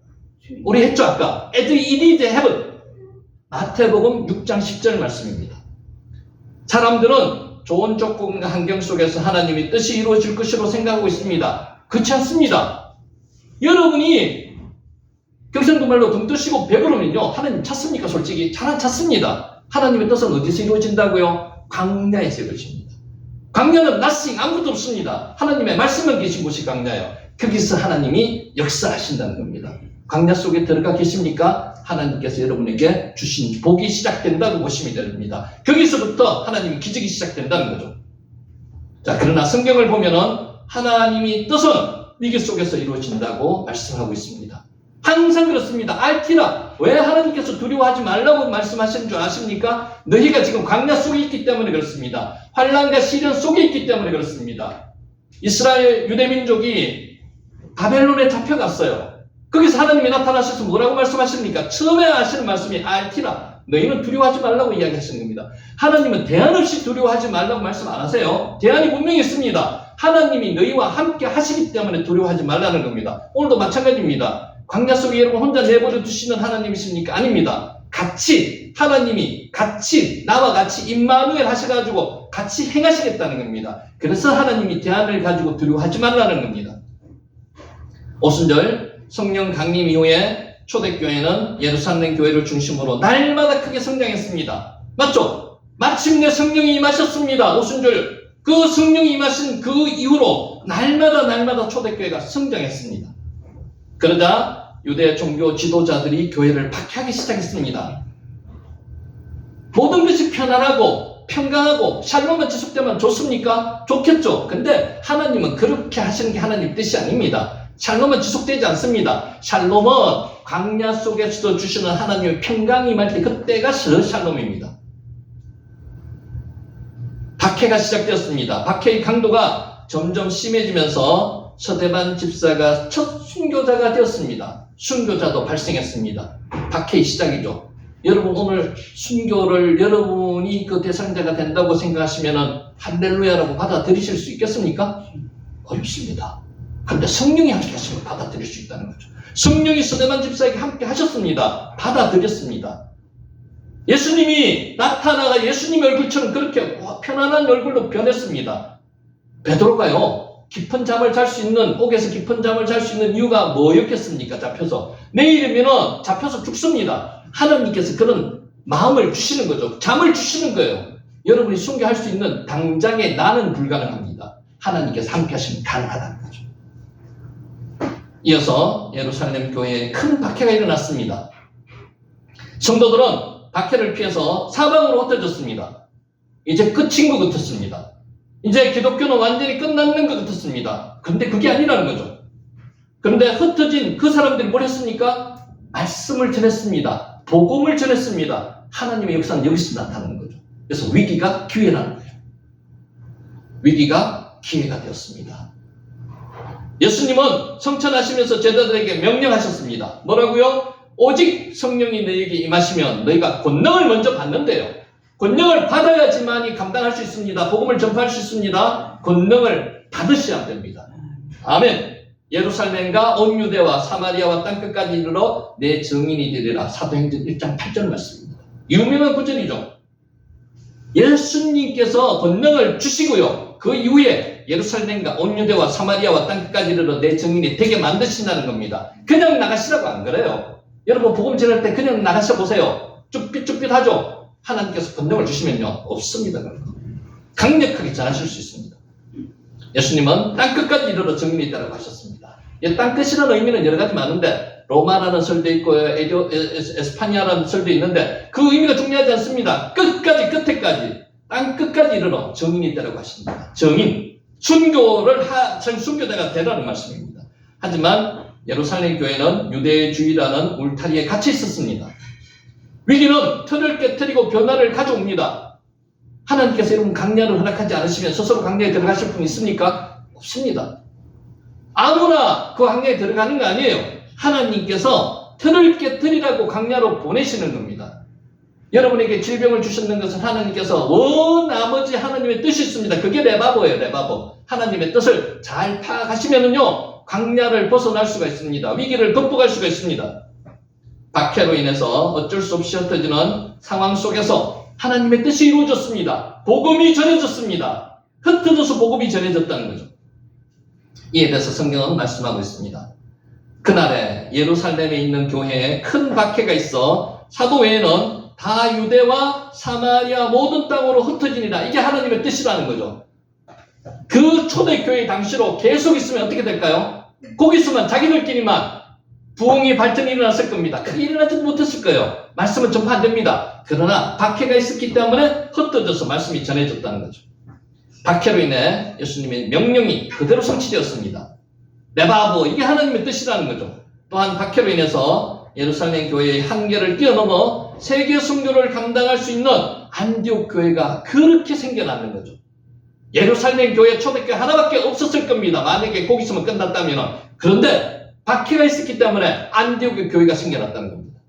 우리 했죠 아까. As it is heaven. 마태복음 6장 10절 말씀입니다. 사람들은 좋은 조건과 환경 속에서 하나님의 뜻이 이루어질 것으로 생각하고 있습니다. 그렇지 않습니다. 여러분이 경상도 말로 등 뜨시고 배부르면요, 하나님 찾습니까? 솔직히 잘 안 찾습니다. 하나님의 뜻은 어디서 이루어진다고요? 광야에서 이루어집니다. 광야는 nothing, 아무것도 없습니다. 하나님의 말씀만 계신 곳이 광야예요. 거기서 하나님이 역사하신다는 겁니다. 광야 속에 들어가 계십니까? 하나님께서 여러분에게 주신 복이 시작된다고 보시면 됩니다. 거기서부터 하나님의 기적이 시작된다는 거죠. 자, 그러나 성경을 보면은 하나님의 뜻은 위기 속에서 이루어진다고 말씀하고 있습니다. 항상 그렇습니다. 알티라. 왜 하나님께서 두려워하지 말라고 말씀하시는 줄 아십니까? 너희가 지금 광야 속에 있기 때문에 그렇습니다. 환난과 시련 속에 있기 때문에 그렇습니다. 이스라엘 유대민족이 바벨론에 잡혀갔어요. 거기서 하나님이 나타나셔서 뭐라고 말씀하십니까? 처음에 하시는 말씀이 알티라. 너희는 두려워하지 말라고 이야기하시는 겁니다. 하나님은 대안 없이 두려워하지 말라고 말씀 안 하세요. 대안이 분명히 있습니다. 하나님이 너희와 함께 하시기 때문에 두려워하지 말라는 겁니다. 오늘도 마찬가지입니다. 광야 속에 여러분 혼자 내버려 두시는 하나님이십니까? 아닙니다. 같이 하나님이 같이 나와 같이 임마누엘 하셔가지고 같이 행하시겠다는 겁니다. 그래서 하나님이 대안을 가지고 두려워하지 말라는 겁니다. 오순절 성령 강림 이후에 초대교회는 예루살렘 교회를 중심으로 날마다 크게 성장했습니다. 맞죠? 마침내 성령이 임하셨습니다. 오순절 그 성령이 임하신 그 이후로 날마다 초대교회가 성장했습니다. 그러자 유대 종교 지도자들이 교회를 박해하기 시작했습니다. 모든 것이 편안하고 평강하고 샬롬만 지속되면 좋습니까? 좋겠죠. 근데 하나님은 그렇게 하시는 게 하나님 뜻이 아닙니다. 샬롬은 지속되지 않습니다. 샬롬은 광야 속에서도 주시는 하나님의 평강이 임할 때 그때가 샬롬입니다. 박해가 시작되었습니다. 박해의 강도가 점점 심해지면서 서대반 집사가 첫 순교자가 되었습니다. 순교자도 발생했습니다. 박해의 시작이죠. 여러분 오늘 순교를 여러분이 그 대상자가 된다고 생각하시면 할렐루야라고 받아들이실 수 있겠습니까? 어렵습니다. 그런데 성령이 함께 하시면 받아들일 수 있다는 거죠. 성령이 서대반 집사에게 함께 하셨습니다. 받아들였습니다. 예수님이 나타나가 예수님의 얼굴처럼 그렇게 편안한 얼굴로 변했습니다. 베드로가요, 깊은 잠을 잘 수 있는, 옥에서 깊은 잠을 잘 수 있는 이유가 뭐였겠습니까? 잡혀서. 내일이면 잡혀서 죽습니다. 하나님께서 그런 마음을 주시는 거죠. 잠을 주시는 거예요. 여러분이 순교할 수 있는 당장에 나는 불가능합니다. 하나님께서 함께 하시면 가능하다는 거죠. 이어서 예루살렘 교회에 큰 박해가 일어났습니다. 성도들은 박해를 피해서 사방으로 흩어졌습니다. 이제 끝인 것 같았습니다. 이제 기독교는 완전히 끝났는 것 같았습니다. 그런데 그게 아니라는 거죠. 그런데 흩어진 그 사람들이 뭘 했습니까? 말씀을 전했습니다. 복음을 전했습니다. 하나님의 역사는 여기서 나타나는 거죠. 그래서 위기가 기회라는 거예요. 위기가 기회가 되었습니다. 예수님은 성천하시면서 제자들에게 명령하셨습니다. 뭐라고요? 오직 성령이 너희에게 임하시면 너희가 권능을 먼저 받는데요. 권능을 받아야지만이 감당할 수 있습니다. 복음을 전파할 수 있습니다. 권능을 받으셔야 됩니다. 아멘. 예루살렘과 온 유대와 사마리아와 땅끝까지 이르러 내 증인이 되리라. 사도행전 1장 8절 말씀입니다. 유명한 구절이죠. 예수님께서 권능을 주시고요. 그 이후에 예루살렘과 온 유대와 사마리아와 땅끝까지 이르러 내 증인이 되게 만드신다는 겁니다. 그냥 나가시라고 안 그래요. 여러분 복음 전할 때 그냥 나가셔 보세요. 쭈삣쭈삣하죠. 하나님께서 권능을 주시면요. 없습니다. 강력하게 전하실 수 있습니다. 예수님은 땅끝까지 이르러 증인이 있다고 하셨습니다. 땅끝이라는 의미는 여러 가지 많은데 로마라는 설도 있고 에스파니아라는 설도 있는데 그 의미가 중요하지 않습니다. 끝까지 끝에까지 땅끝까지 이르러 증인이 있다고 하십니다. 증인, 순교자가 되라는 말씀입니다. 하지만 예루살렘 교회는 유대주의라는 울타리에 갇혀 있었습니다. 위기는 틀을 깨트리고 변화를 가져옵니다. 하나님께서 여러분 강야를 허락하지 않으시면 스스로 강야에 들어가실 분 있습니까? 없습니다. 아무나 그 강야에 들어가는 거 아니에요. 하나님께서 틀을 깨트리라고 강야로 보내시는 겁니다. 여러분에게 질병을 주셨는 것은 하나님께서 아버지 하나님의 뜻이 있습니다. 그게 레바보예요. 레바보. 하나님의 뜻을 잘 파악하시면은요 강야를 벗어날 수가 있습니다. 위기를 극복할 수가 있습니다. 박해로 인해서 어쩔 수 없이 흩어지는 상황 속에서 하나님의 뜻이 이루어졌습니다. 복음이 전해졌습니다. 흩어져서 복음이 전해졌다는 거죠. 이에 대해서 성경은 말씀하고 있습니다. 그날에 예루살렘에 있는 교회에 큰 박해가 있어 사도 외에는 다 유대와 사마리아 모든 땅으로 흩어지니라. 이게 하나님의 뜻이라는 거죠. 그 초대교회 당시로 계속 있으면 어떻게 될까요? 거기 있으면 자기들끼리만 부흥이 발전이 일어났을 겁니다. 크게 일어나지도 못했을 거예요. 말씀은 전파 안 됩니다. 그러나 박해가 있었기 때문에 흩어져서 말씀이 전해졌다는 거죠. 박해로 인해 예수님의 명령이 그대로 성취되었습니다. 레바보, 이게 하나님의 뜻이라는 거죠. 또한 박해로 인해서 예루살렘 교회의 한계를 뛰어넘어 세계 선교를 감당할 수 있는 안디옥 교회가 그렇게 생겨나는 거죠. 예루살렘 교회 초대교회 하나밖에 없었을 겁니다. 만약에 거기 있으면 끝났다면. 그런데 박해가 있었기 때문에 안디옥의 교회가 생겨났다는 겁니다.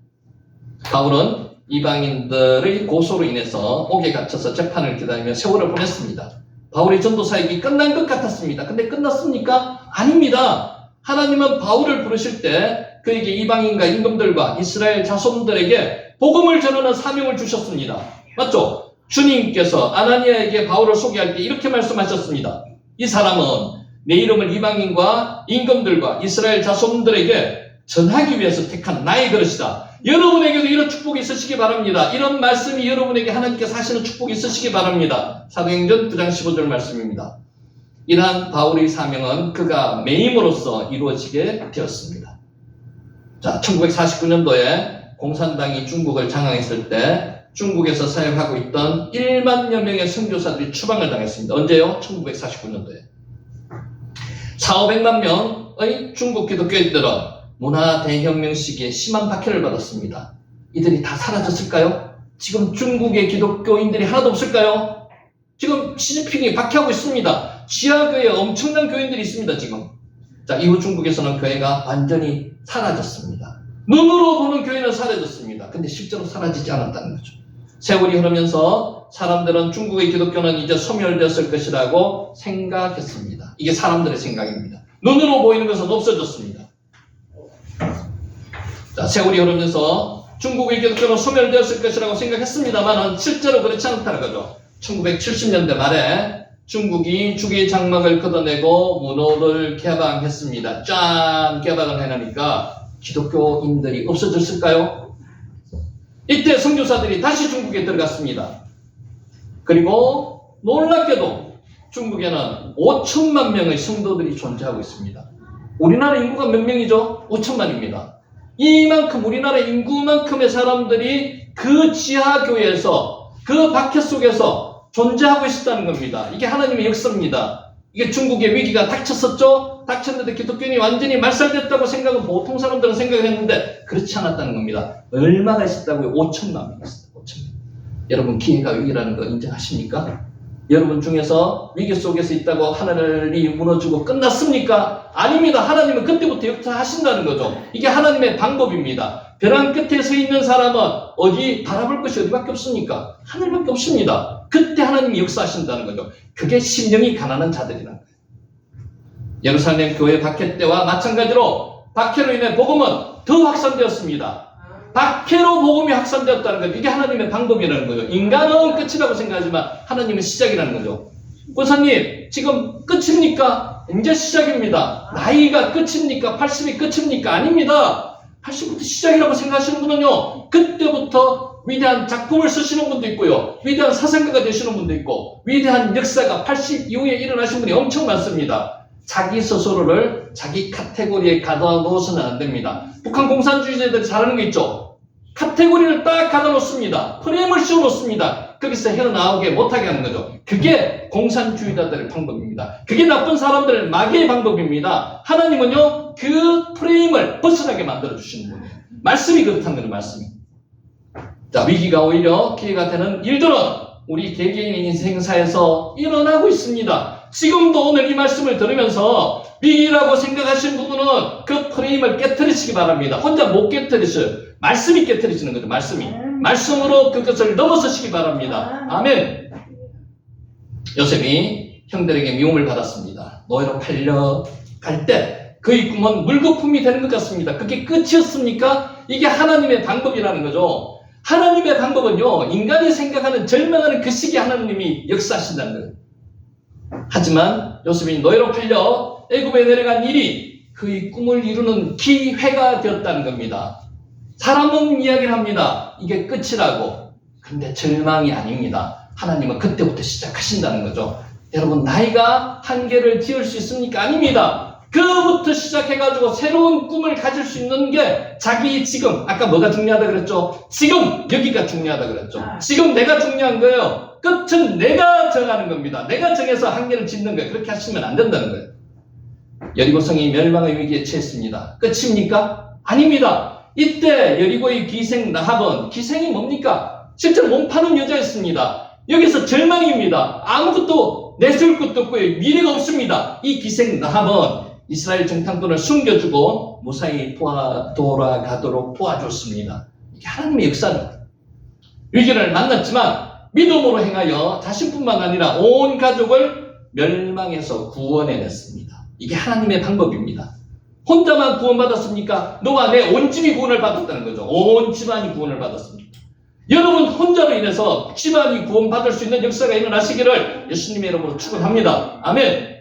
바울은 이방인들의 고소로 인해서 옥에 갇혀서 재판을 기다리며 세월을 보냈습니다. 바울의 전도사역이 끝난 것 같았습니다. 근데 끝났습니까? 아닙니다. 하나님은 바울을 부르실 때 그에게 이방인과 임금들과 이스라엘 자손들에게 복음을 전하는 사명을 주셨습니다. 맞죠? 주님께서 아나니아에게 바울을 소개할 때 이렇게 말씀하셨습니다. 이 사람은 내 이름을 이방인과 임금들과 이스라엘 자손들에게 전하기 위해서 택한 나의 그릇이다. 여러분에게도 이런 축복이 있으시기 바랍니다. 이런 말씀이 여러분에게 하나님께서 하시는 축복이 있으시기 바랍니다. 사도행전 9장 15절 말씀입니다. 이러한 바울의 사명은 그가 매임으로써 이루어지게 되었습니다. 자, 1949년도에 공산당이 중국을 장악했을 때 중국에서 사역하고 있던 1만여 명의 선교사들이 추방을 당했습니다. 언제요? 1949년도에. 4,500만 명의 중국 기독교인들은 문화 대혁명 시기에 심한 박해를 받았습니다. 이들이 다 사라졌을까요? 지금 중국의 기독교인들이 하나도 없을까요? 지금 시진핑이 박해하고 있습니다. 지하교회에 엄청난 교인들이 있습니다, 지금. 자, 이후 중국에서는 교회가 완전히 사라졌습니다. 눈으로 보는 교회는 사라졌습니다. 근데 실제로 사라지지 않았다는 거죠. 세월이 흐르면서 사람들은 중국의 기독교는 이제 소멸되었을 것이라고 생각했습니다. 이게 사람들의 생각입니다. 눈으로 보이는 것은 없어졌습니다. 자, 세월이 흐르면서 중국의 기독교는 소멸되었을 것이라고 생각했습니다만 실제로 그렇지 않다는 거죠. 1970년대 말에 중국이 주기 장막을 걷어내고 문호를 개방했습니다. 짠! 개방을 해놓으니까 기독교인들이 없어졌을까요? 이때 선교사들이 다시 중국에 들어갔습니다. 그리고 놀랍게도 중국에는 5천만 명의 성도들이 존재하고 있습니다. 우리나라 인구가 몇 명이죠? 5천만입니다. 이만큼 우리나라 인구만큼의 사람들이 그 지하교회에서 그 박해 속에서 존재하고 있었다는 겁니다. 이게 하나님의 역사입니다. 이게 중국의 위기가 닥쳤었죠? 닥쳤는데 기독교인이 완전히 말살됐다고 생각은 보통 사람들은 생각을 했는데 그렇지 않았다는 겁니다. 얼마나 있었다고요? 5천만 명 있었어요. 5천만. 여러분 기회가 위기라는 거 인정하십니까? 여러분 중에서 위기 속에서 있다고 하늘이 무너지고 끝났습니까? 아닙니다. 하나님은 그때부터 역사하신다는 거죠. 이게 하나님의 방법입니다. 벼랑 끝에 서 있는 사람은 어디 바라볼 것이 어디밖에 없습니까? 하늘밖에 없습니다. 그때 하나님이 역사하신다는 거죠. 그게 심령이 가난한 자들이라는 거예요. 예루살렘 교회 박해 때와 마찬가지로 박해로 인해 복음은 더 확산되었습니다. 박해로 복음이 확산되었다는 것, 이게 하나님의 방법이라는 거죠. 인간은 끝이라고 생각하지만 하나님은 시작이라는 거죠. 권사님, 지금 끝입니까? 이제 시작입니다. 나이가 끝입니까? 80이 끝입니까? 아닙니다. 80부터 시작이라고 생각하시는 분은요, 그때부터 위대한 작품을 쓰시는 분도 있고요, 위대한 사상가가 되시는 분도 있고, 위대한 역사가 80 이후에 일어나신 분이 엄청 많습니다. 자기 스스로를 자기 카테고리에 가둬 놓으서는 안 됩니다. 북한 공산주의자들이 잘하는 게 있죠. 카테고리를 딱 가둬 놓습니다. 프레임을 씌워 놓습니다. 거기서 헤어나오게 못하게 하는 거죠. 그게 공산주의자들의 방법입니다. 그게 나쁜 사람들의 마귀의 방법입니다. 하나님은요, 그 프레임을 벗어나게 만들어주시는 분이에요. 말씀이 그렇다는 거예요, 말씀이. 자, 위기가 오히려 기회가 되는 일들은 우리 개개인의 인생사에서 일어나고 있습니다. 지금도 오늘 이 말씀을 들으면서 위기라고 생각하시는 부분은 그 프레임을 깨트리시기 바랍니다. 혼자 못 깨트리셔요. 말씀이 깨트리시는 거죠. 말씀이. 말씀으로 그것을 넘어서시기 바랍니다. 아멘. 요셉이 형들에게 미움을 받았습니다. 노예로 팔려갈 때 그의 꿈은 물거품이 되는 것 같습니다. 그게 끝이었습니까? 이게 하나님의 방법이라는 거죠. 하나님의 방법은요, 인간이 생각하는 절망하는 그 시기에 하나님이 역사하신다는 거예요. 하지만 요셉이 노예로 팔려 애굽에 내려간 일이 그의 꿈을 이루는 기회가 되었다는 겁니다. 사람은 이야기를 합니다. 이게 끝이라고. 근데 절망이 아닙니다. 하나님은 그때부터 시작하신다는 거죠. 여러분, 나이가 한계를 지을 수 있습니까? 아닙니다. 그부터 시작해가지고 새로운 꿈을 가질 수 있는 게 자기 지금, 아까 뭐가 중요하다 그랬죠? 지금 여기가 중요하다 그랬죠? 지금 내가 중요한 거예요. 끝은 내가 정하는 겁니다. 내가 정해서 한계를 짓는 거예요. 그렇게 하시면 안 된다는 거예요. 여리고성이 멸망의 위기에 처했습니다. 끝입니까? 아닙니다. 이때 여리고의 기생 라합은, 기생이 뭡니까? 실제로 몸 파는 여자였습니다. 여기서 절망입니다. 아무것도 내세울 것도 없고요, 미래가 없습니다. 이 기생 라합은 이스라엘 정탐꾼을 숨겨주고 무사히 돌아가도록 도와줬습니다. 이게 하나님의 역사입니다. 위기를 만났지만 믿음으로 행하여 자신뿐만 아니라 온 가족을 멸망에서 구원해냈습니다. 이게 하나님의 방법입니다. 혼자만 구원받았습니까? 너와 내 온 집이 구원을 받았다는 거죠. 온 집안이 구원을 받았습니다. 여러분 혼자로 인해서 집안이 구원받을 수 있는 역사가 일어나시기를 예수님의 이름으로 축원합니다. 아멘.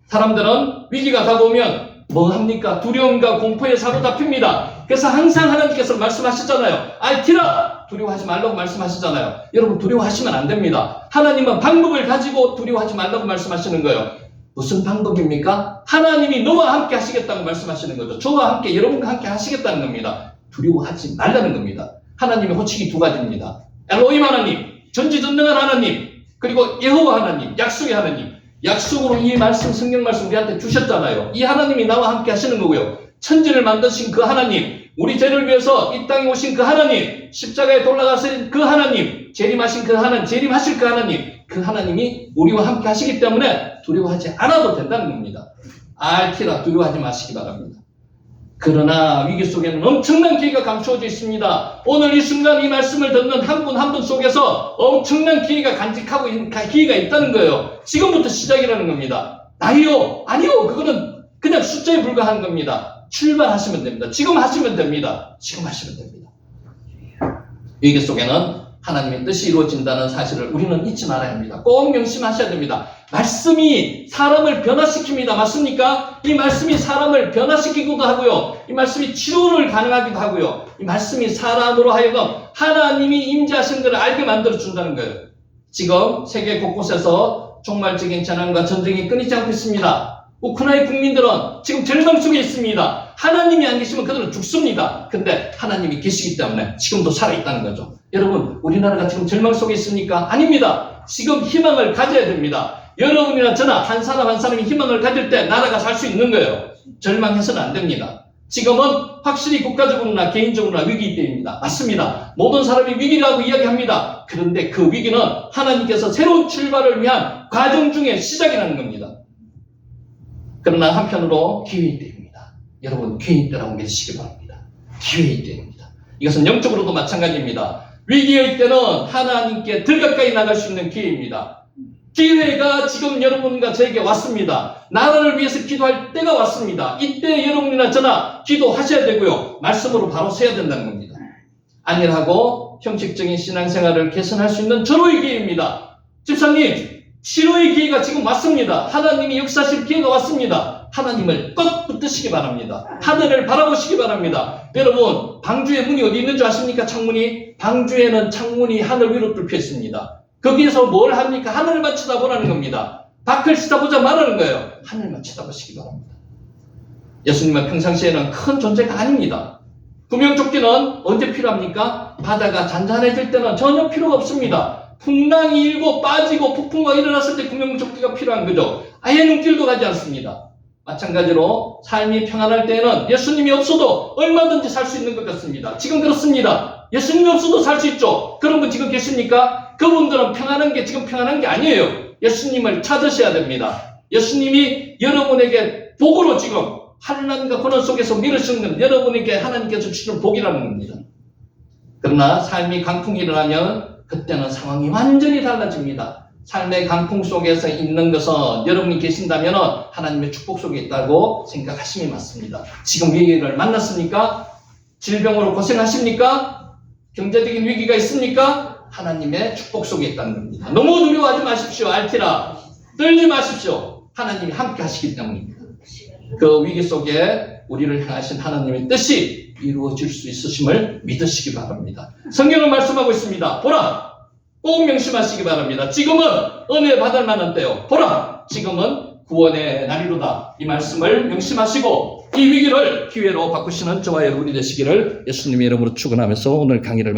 사람들은 위기가 다가오면 뭐 합니까? 두려움과 공포에 사로잡힙니다. 그래서 항상 하나님께서 말씀하시잖아요. 알티라! 두려워하지 말라고 말씀하시잖아요. 여러분 두려워하시면 안 됩니다. 하나님은 방법을 가지고 두려워하지 말라고 말씀하시는 거예요. 무슨 방법입니까? 하나님이 너와 함께 하시겠다고 말씀하시는 거죠. 저와 함께, 여러분과 함께 하시겠다는 겁니다. 두려워하지 말라는 겁니다. 하나님의 호칭이 두 가지입니다. 엘로힘 하나님, 전지전능한 하나님, 그리고 여호와 하나님, 약속의 하나님. 약속으로 이 말씀, 성경 말씀 우리한테 주셨잖아요. 이 하나님이 나와 함께 하시는 거고요. 천지를 만드신 그 하나님, 우리 죄를 위해서 이 땅에 오신 그 하나님, 십자가에 돌아가신 그 하나님, 재림하신 그 하나님, 재림하실 그 하나님, 그 하나님이 우리와 함께 하시기 때문에 두려워하지 않아도 된다는 겁니다. 알티라 두려워하지 마시기 바랍니다. 그러나 위기 속에는 엄청난 기회가 감추어져 있습니다. 오늘 이 순간 이 말씀을 듣는 한 분 한 분 속에서 엄청난 기회가 간직하고 있는 기회가 있다는 거예요. 지금부터 시작이라는 겁니다. 나이요? 아니요. 그거는 그냥 숫자에 불과한 겁니다. 출발하시면 됩니다. 지금 하시면 됩니다. 지금 하시면 됩니다. 위기 속에는 하나님의 뜻이 이루어진다는 사실을 우리는 잊지 말아야 합니다. 꼭 명심하셔야 됩니다. 말씀이 사람을 변화시킵니다. 맞습니까? 이 말씀이 사람을 변화시키기도 하고요. 이 말씀이 치료를 가능하기도 하고요. 이 말씀이 사람으로 하여금 하나님이 임재하신 것을 알게 만들어준다는 거예요. 지금 세계 곳곳에서 종말적인 재난과 전쟁이 끊이지 않고 있습니다. 우크라이나 국민들은 지금 절망 속에 있습니다. 하나님이 안 계시면 그들은 죽습니다. 근데 하나님이 계시기 때문에 지금도 살아있다는 거죠. 여러분, 우리나라가 지금 절망 속에 있습니까? 아닙니다. 지금 희망을 가져야 됩니다. 여러분이나 저나 한 사람 한 사람이 희망을 가질 때 나라가 살 수 있는 거예요. 절망해서는 안 됩니다. 지금은 확실히 국가적으로나 개인적으로나 위기 때입니다. 맞습니다. 모든 사람이 위기라고 이야기합니다. 그런데 그 위기는 하나님께서 새로운 출발을 위한 과정 중에 시작이라는 겁니다. 그러나 한편으로 기회의 때입니다. 여러분, 기회의 때라고 믿으시기 바랍니다. 기회의 때입니다. 이것은 영적으로도 마찬가지입니다. 위기의 때는 하나님께 더 가까이 나갈 수 있는 기회입니다. 기회가 지금 여러분과 저에게 왔습니다. 나라를 위해서 기도할 때가 왔습니다. 이때 여러분이나 저나 기도하셔야 되고요. 말씀으로 바로 서야 된다는 겁니다. 안일하고 형식적인 신앙생활을 개선할 수 있는 절호의 기회입니다. 집사님, 치료의 기회가 지금 왔습니다. 하나님이 역사하실 기회가 왔습니다. 하나님을 꼭 붙드시기 바랍니다. 하늘을 바라보시기 바랍니다. 여러분, 방주에 문이 어디 있는 줄 아십니까? 창문이. 방주에는 창문이 하늘 위로 뚫혀 있습니다. 거기에서 뭘 합니까? 하늘만 쳐다보라는 겁니다. 밖을 쳐다보자 말하는 거예요. 하늘만 쳐다보시기 바랍니다. 예수님은 평상시에는 큰 존재가 아닙니다. 구명조끼는 언제 필요합니까? 바다가 잔잔해질 때는 전혀 필요가 없습니다. 풍랑이 일고 빠지고 폭풍과 일어났을 때 구명조끼가 필요한 거죠. 아예 눈길도 가지 않습니다. 마찬가지로 삶이 평안할 때에는 예수님이 없어도 얼마든지 살 수 있는 것 같습니다. 지금 그렇습니다. 예수님이 없어도 살 수 있죠. 그런 분 지금 계십니까? 그분들은 평안한 게 지금 평안한 게 아니에요. 예수님을 찾으셔야 됩니다. 예수님이 여러분에게 복으로 지금 환난과 고난 속에서 밀으시는 건 여러분에게 하나님께서 주시는 복이라는 겁니다. 그러나 삶이 강풍이 일어나면 그때는 상황이 완전히 달라집니다. 삶의 강풍 속에서 있는 것은 여러분이 계신다면 하나님의 축복 속에 있다고 생각하심이 맞습니다. 지금 위기를 만났습니까? 질병으로 고생하십니까? 경제적인 위기가 있습니까? 하나님의 축복 속에 있다는 겁니다. 너무 두려워하지 마십시오. 알티라. 떨지 마십시오. 하나님이 함께 하시기 때문입니다. 그 위기 속에 우리를 향하신 하나님의 뜻이 이루어질 수 있으심을 믿으시기 바랍니다. 성경은 말씀하고 있습니다. 보라! 꼭 명심하시기 바랍니다. 지금은 은혜 받을 만한 때요. 보라! 지금은 구원의 날이로다. 이 말씀을 명심하시고 이 위기를 기회로 바꾸시는 저와 여러분이 되시기를 예수님의 이름으로 축원하면서 오늘 강의를